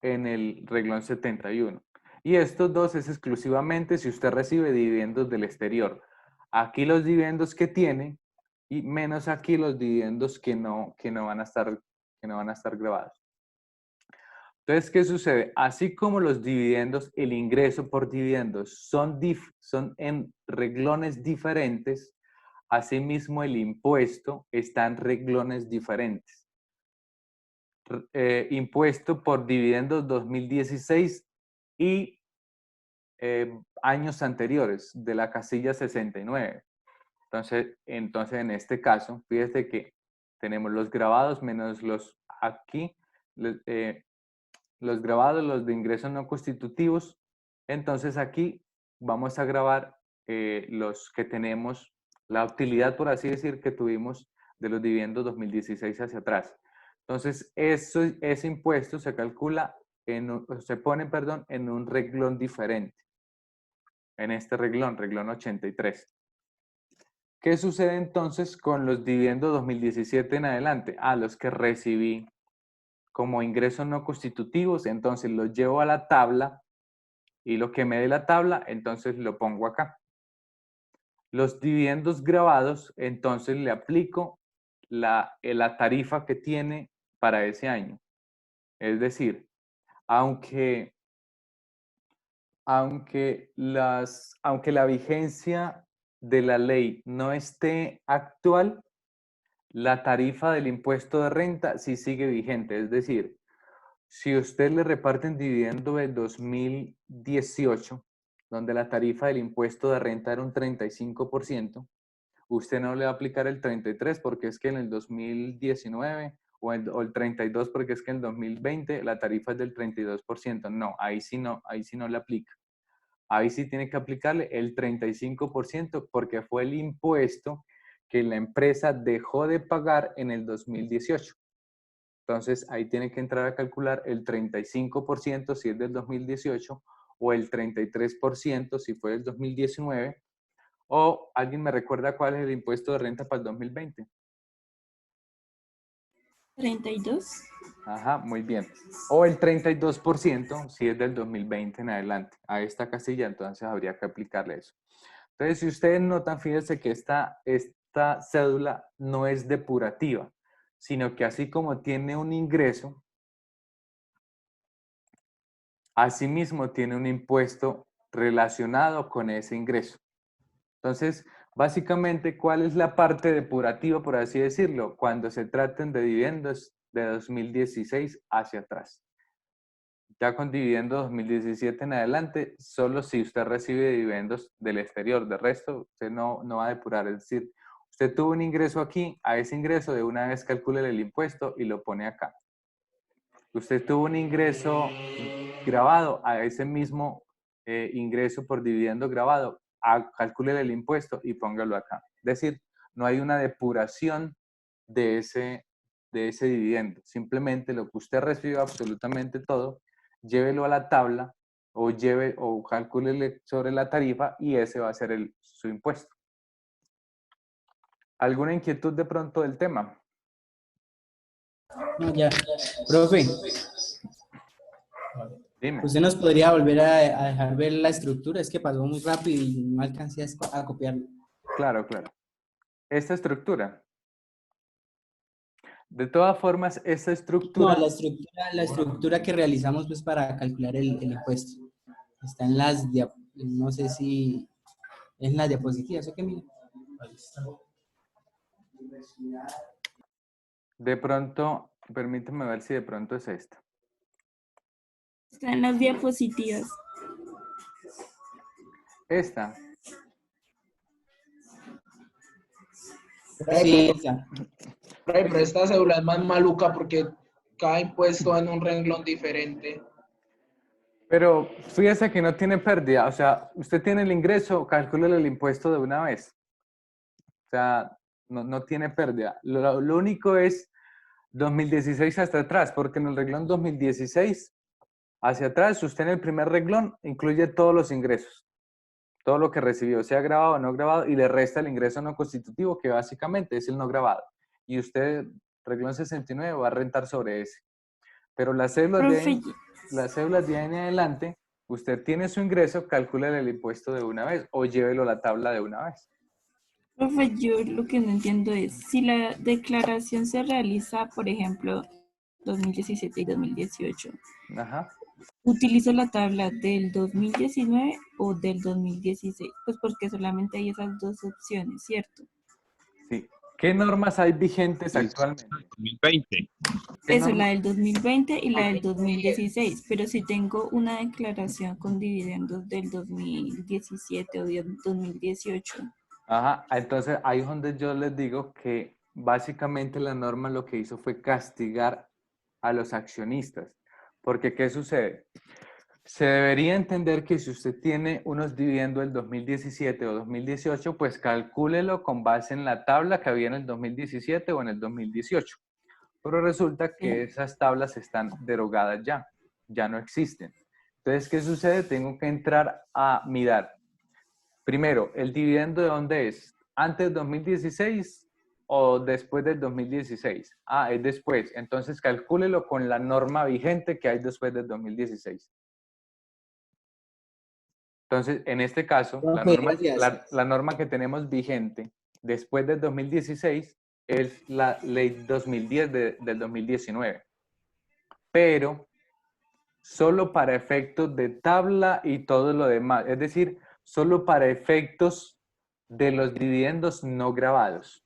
Speaker 1: en el renglón 71. Y estos dos es exclusivamente si usted recibe dividendos del exterior. Aquí los dividendos que tiene y menos aquí los dividendos que no van a estar grabados. Entonces, ¿qué sucede? Así como los dividendos, el ingreso por dividendos son en renglones diferentes, asimismo el impuesto está en renglones diferentes. Impuesto por dividendos 2016 y años anteriores de la casilla 69. Entonces, en este caso, fíjese que tenemos los grabados menos los aquí, los grabados, los de ingresos no constitutivos. Entonces aquí vamos a grabar los que tenemos, la utilidad, por así decir, que tuvimos de los dividendos 2016 hacia atrás. Entonces, ese impuesto se calcula, se pone, en un renglón diferente. En este renglón 83. ¿Qué sucede entonces con los dividendos 2017 en adelante? Los que recibí como ingresos no constitutivos, entonces los llevo a la tabla y lo que me dé la tabla, entonces lo pongo acá. Los dividendos grabados, entonces le aplico la tarifa que tiene para ese año. Es decir, aunque la vigencia de la ley no esté actual, la tarifa del impuesto de renta sí sigue vigente. Es decir, si usted le reparten dividendo de 2018, donde la tarifa del impuesto de renta era un 35%, usted no le va a aplicar el 33% porque es que en el 2019 o el 32% porque es que en el 2020 la tarifa es del 32%. No, ahí sí no le aplica. Ahí sí tiene que aplicarle el 35% porque fue el impuesto que la empresa dejó de pagar en el 2018. Entonces, ahí tiene que entrar a calcular el 35% si es del 2018 o el 33% si fue del 2019 O alguien me recuerda cuál es el impuesto de renta para el 2020.
Speaker 2: 32.
Speaker 1: Ajá, muy bien. O el 32% si es del 2020 en adelante. A esta casilla, entonces habría que aplicarle eso. Entonces, si ustedes notan, fíjense que esta cédula no es depurativa, sino que así como tiene un ingreso, asimismo tiene un impuesto relacionado con ese ingreso. Entonces, básicamente, ¿cuál es la parte depurativa, por así decirlo? Cuando se traten de dividendos de 2016 hacia atrás. Ya con dividendos 2017 en adelante, solo si usted recibe dividendos del exterior. De resto, usted no va a depurar. Es decir, usted tuvo un ingreso aquí, a ese ingreso de una vez calcule el impuesto y lo pone acá. Usted tuvo un ingreso grabado, a ese mismo ingreso por dividendo grabado, calcule el impuesto y póngalo acá. Es decir, no hay una depuración de ese dividendo. Simplemente lo que usted recibió, absolutamente todo, llévelo a la tabla o calcúlele sobre la tarifa y ese va a ser su impuesto. ¿Alguna inquietud de pronto del tema?
Speaker 5: No, ya. Profe,
Speaker 1: Dime.
Speaker 5: ¿usted nos podría volver a dejar ver la estructura? Es que pasó muy rápido y no alcancé a copiarlo.
Speaker 1: Claro, claro. Esta estructura. De todas formas, esta
Speaker 5: No,
Speaker 1: estructura...
Speaker 5: la estructura que realizamos pues para calcular el impuesto. Está en las, no sé si en las diapositivas, ¿o qué mira?
Speaker 1: De pronto, permíteme ver si de pronto es esta.
Speaker 2: Está en las diapositivas.
Speaker 1: Esta.
Speaker 5: Sí, esa.
Speaker 3: Pero esta cédula es más maluca porque cada impuesto va en un renglón diferente.
Speaker 1: Pero fíjese que no tiene pérdida. O sea, usted tiene el ingreso, calcúlele el impuesto de una vez. O sea, no tiene pérdida. Lo único es 2016 hasta atrás, porque en el reglón 2016 hacia atrás, usted en el primer reglón incluye todos los ingresos. Todo lo que recibió, sea grabado o no grabado, y le resta el ingreso no constitutivo, que básicamente es el no grabado. Y usted, reglón 69, va a rentar sobre ese. Pero las cédulas
Speaker 2: Profe,
Speaker 1: de ahí en adelante, usted tiene su ingreso, calcúlele el impuesto de una vez o llévelo a la tabla de una vez.
Speaker 2: profe, yo lo que no entiendo es si la declaración se realiza, por ejemplo, 2017 y 2018.
Speaker 1: Ajá.
Speaker 2: ¿Utilizo la tabla del 2019 o del 2016? Pues porque solamente hay esas dos opciones, ¿cierto?
Speaker 1: Sí. ¿Qué normas hay vigentes actualmente?
Speaker 6: 2020.
Speaker 1: ¿Qué
Speaker 2: Eso, la
Speaker 1: normas?
Speaker 2: del 2020 y la del 2016, pero si tengo una declaración con dividendos del 2017 o del 2018.
Speaker 1: Ajá. Entonces, ahí es donde yo les digo que básicamente la norma lo que hizo fue castigar a los accionistas. Porque, ¿qué sucede? Se debería entender que si usted tiene unos dividendos del 2017 o 2018, pues calcúlelo con base en la tabla que había en el 2017 o en el 2018. Pero resulta que esas tablas están derogadas ya no existen. Entonces, ¿qué sucede? Tengo que entrar a mirar. Primero, ¿el dividendo de dónde es? ¿Antes del 2016 o después del 2016? Ah, es después. Entonces, calcúlelo con la norma vigente que hay después del 2016. Entonces, en este caso,
Speaker 5: Profe, gracias.
Speaker 1: la norma que tenemos vigente después del 2016 es la ley 2010 del 2019. Pero solo para efectos de tabla y todo lo demás. Es decir, solo para efectos de los dividendos no grabados.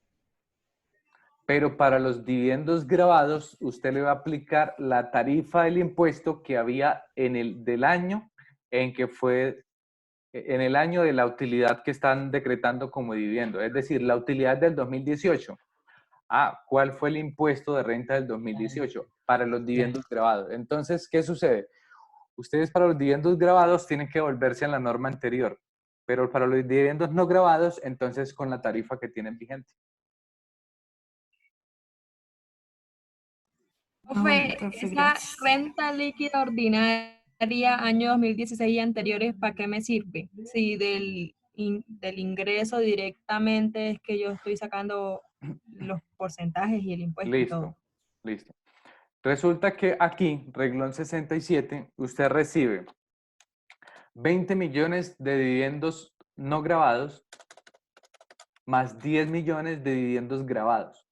Speaker 1: Pero para los dividendos grabados, usted le va a aplicar la tarifa del impuesto que había en del año en que fue en el año de la utilidad que están decretando como dividendo, es decir, la utilidad del 2018. Ah, ¿cuál fue el impuesto de renta del 2018 para los dividendos grabados? Entonces, ¿qué sucede? Ustedes para los dividendos grabados tienen que volverse a la norma anterior, pero para los dividendos no grabados, entonces con la tarifa que tienen vigente.
Speaker 2: bueno,
Speaker 4: Profe,
Speaker 2: profe,
Speaker 4: esa
Speaker 2: gracias.
Speaker 4: renta líquida ordinaria año 2016 y anteriores, ¿para qué me sirve? Si del del ingreso directamente es que yo estoy sacando los porcentajes y el impuesto y todo.
Speaker 1: Listo, listo. Resulta que aquí, reglón 67, usted recibe 20 millones de dividendos no grabados más 10 millones de dividendos grabados.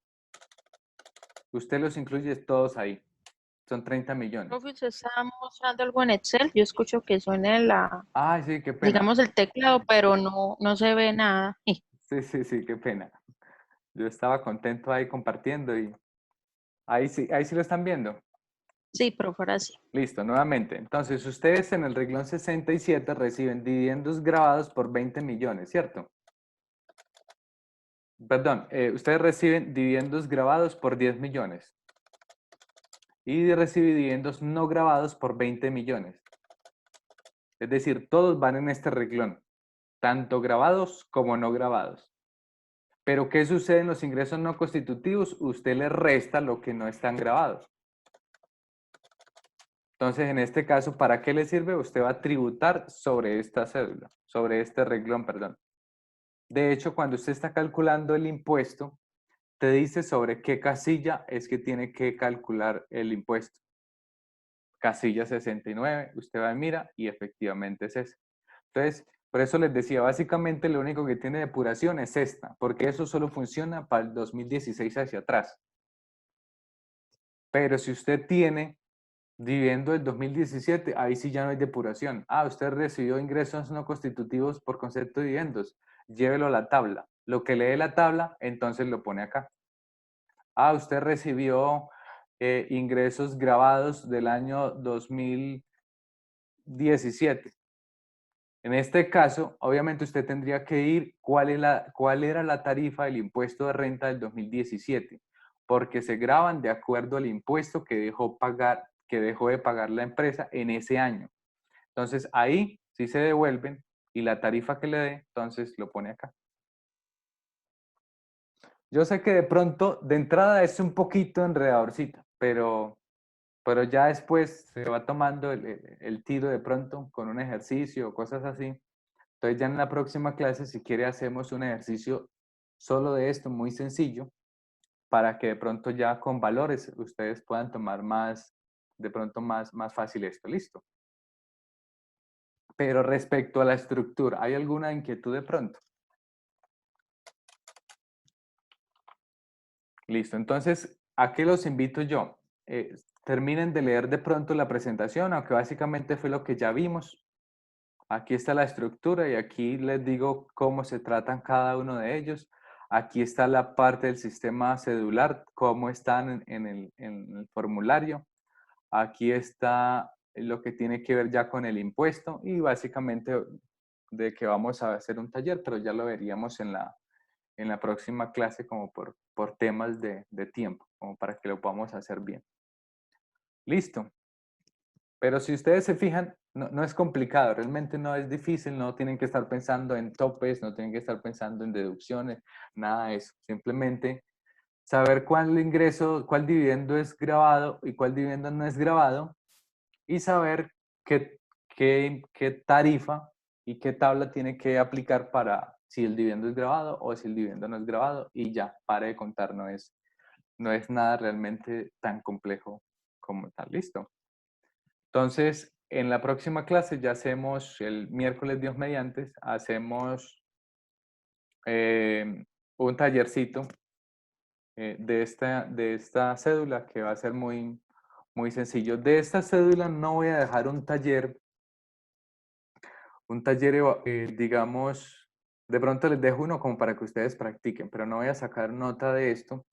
Speaker 1: Usted los incluye todos ahí. Son 30 millones.
Speaker 6: Profe, ¿usted está mostrando algo en Excel? Yo escucho que suena
Speaker 1: Ay, sí, qué pena.
Speaker 6: digamos, el teclado, pero no se ve nada.
Speaker 1: Sí, qué pena. Yo estaba contento ahí compartiendo y ahí sí lo están viendo.
Speaker 6: Sí, profe, ahora sí.
Speaker 1: Listo, nuevamente. Entonces, ustedes en el reglón 67 reciben dividendos grabados por 20 millones, ¿cierto? Perdón, ustedes reciben dividendos grabados por 10 millones. Y reciben dividendos no grabados por 20 millones. Es decir, todos van en este reglón, tanto grabados como no grabados. Pero, ¿qué sucede en los ingresos no constitutivos? Usted le resta lo que no están grabados. Entonces, en este caso, ¿para qué le sirve? Usted va a tributar sobre esta cédula, sobre este reglón, perdón. De hecho, cuando usted está calculando el impuesto, te dice sobre qué casilla es que tiene que calcular el impuesto. Casilla 69, usted va y mira y efectivamente es esa. Entonces, por eso les decía, básicamente lo único que tiene depuración es esta, porque eso solo funciona para el 2016 hacia atrás. Pero si usted tiene dividendo del 2017, ahí sí ya no hay depuración. Ah, usted recibió ingresos no constitutivos por concepto de dividendos. Llévelo a la tabla. Lo que lee la tabla, entonces lo pone acá. Ah, usted recibió ingresos grabados del año 2017. En este caso, obviamente usted tendría que ir cuál era la tarifa del impuesto de renta del 2017, porque se graban de acuerdo al impuesto que dejó de pagar la empresa en ese año. Entonces ahí sí se devuelven y la tarifa que le dé, entonces lo pone acá. Yo sé que de pronto, de entrada es un poquito enredadorcita, pero ya después se va tomando el tiro de pronto con un ejercicio o cosas así. Entonces ya en la próxima clase, si quiere, hacemos un ejercicio solo de esto, muy sencillo, para que de pronto ya con valores ustedes puedan tomar de pronto más fácil esto. ¿Listo? Pero respecto a la estructura, ¿hay alguna inquietud de pronto? Listo, entonces, ¿a qué los invito yo? Terminen de leer de pronto la presentación, aunque básicamente fue lo que ya vimos. Aquí está la estructura y aquí les digo cómo se tratan cada uno de ellos. Aquí está la parte del sistema cedular, cómo están en el formulario. Aquí está lo que tiene que ver ya con el impuesto y básicamente de que vamos a hacer un taller, pero ya lo veríamos en la próxima clase como por temas de tiempo, como para que lo podamos hacer bien. Listo. Pero si ustedes se fijan, no es complicado, realmente no es difícil, no tienen que estar pensando en topes, no tienen que estar pensando en deducciones, nada de eso. Simplemente saber cuál ingreso, cuál dividendo es grabado y cuál dividendo no es grabado y saber qué tarifa y qué tabla tiene que aplicar para si el dividendo es grabado o si el dividendo no es grabado y ya, pare de contar, no es nada realmente tan complejo como tal. ¿Listo? Entonces, en la próxima clase ya hacemos, el miércoles Dios mediante, hacemos un tallercito de esta cédula que va a ser muy, muy sencillo. De esta cédula no voy a dejar un taller, digamos, de pronto les dejo uno como para que ustedes practiquen, pero no voy a sacar nota de esto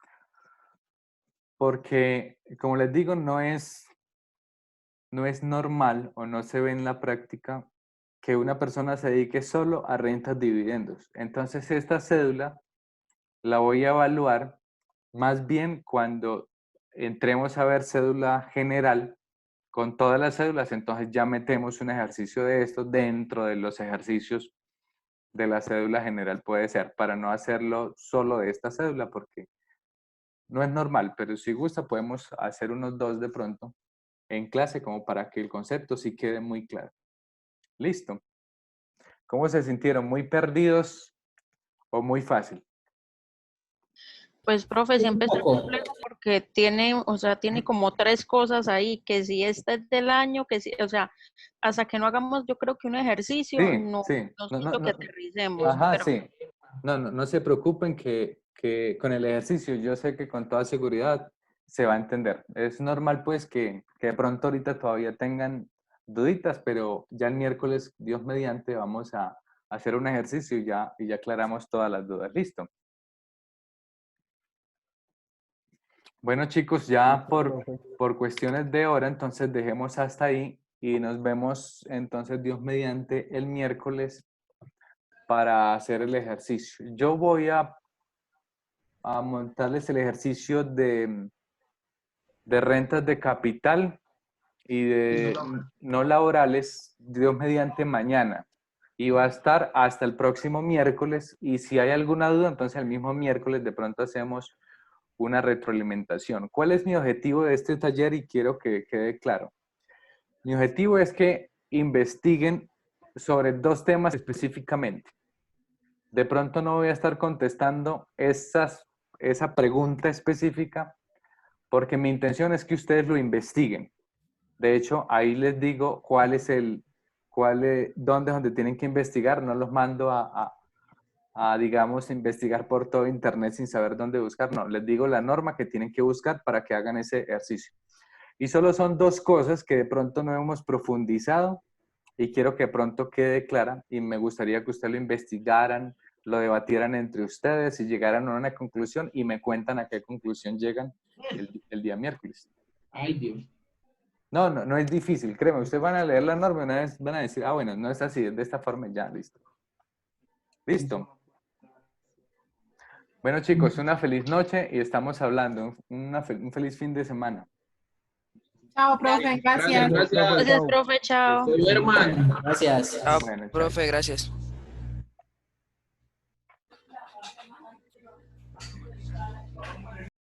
Speaker 1: porque, como les digo, no es normal o no se ve en la práctica que una persona se dedique solo a rentas dividendos. Entonces, esta cédula la voy a evaluar más bien cuando entremos a ver cédula general con todas las cédulas, entonces ya metemos un ejercicio de esto dentro de los ejercicios de la cédula general, puede ser, para no hacerlo solo de esta cédula, porque no es normal, pero si gusta podemos hacer unos dos de pronto en clase como para que el concepto sí quede muy claro. Listo. ¿Cómo se sintieron? ¿Muy perdidos o muy fácil?
Speaker 6: Pues, profe, siempre
Speaker 5: Un
Speaker 6: está
Speaker 5: poco.
Speaker 6: complejo porque tiene, o sea, tiene como tres cosas ahí, que si este es del año, que si, o sea, hasta que no hagamos, yo creo que un ejercicio,
Speaker 1: Sí,
Speaker 6: no,
Speaker 1: sí.
Speaker 6: no
Speaker 1: No, no,
Speaker 6: siento que
Speaker 1: no.
Speaker 6: aterricemos,
Speaker 1: Ajá,
Speaker 6: pero
Speaker 1: sí. No se preocupen que con el ejercicio yo sé que con toda seguridad se va a entender. Es normal pues que de pronto ahorita todavía tengan duditas, pero ya el miércoles, Dios mediante, vamos a hacer un ejercicio y ya aclaramos todas las dudas. ¿Listo? Bueno, chicos, ya por cuestiones de hora, entonces dejemos hasta ahí y nos vemos entonces, Dios mediante, el miércoles para hacer el ejercicio. Yo voy a montarles el ejercicio de rentas de capital y de no laborales, Dios mediante, mañana. Y va a estar hasta el próximo miércoles. Y si hay alguna duda, entonces el mismo miércoles de pronto hacemos una retroalimentación. ¿Cuál es mi objetivo de este taller? Y quiero que quede claro. Mi objetivo es que investiguen sobre dos temas específicamente. De pronto no voy a estar contestando esa pregunta específica porque mi intención es que ustedes lo investiguen. De hecho, ahí les digo cuál es dónde es donde tienen que investigar. No los mando digamos, investigar por todo internet sin saber dónde buscar. No, les digo la norma que tienen que buscar para que hagan ese ejercicio. Y solo son dos cosas que de pronto no hemos profundizado y quiero que de pronto quede clara y me gustaría que ustedes lo investigaran, lo debatieran entre ustedes y llegaran a una conclusión y me cuentan a qué conclusión llegan el día miércoles.
Speaker 3: Ay, Dios.
Speaker 1: No es difícil, créeme, ustedes van a leer la norma y una vez van a decir, ah, bueno, no es así, es de esta forma, ya, listo. Listo. Bueno, chicos, una feliz noche y estamos hablando. Un feliz fin de semana.
Speaker 7: Chao, profe, gracias.
Speaker 6: gracias, profe, chao.
Speaker 3: Se duerman.
Speaker 5: Gracias.
Speaker 8: Chao,
Speaker 1: Bueno, chao.
Speaker 8: profe, gracias.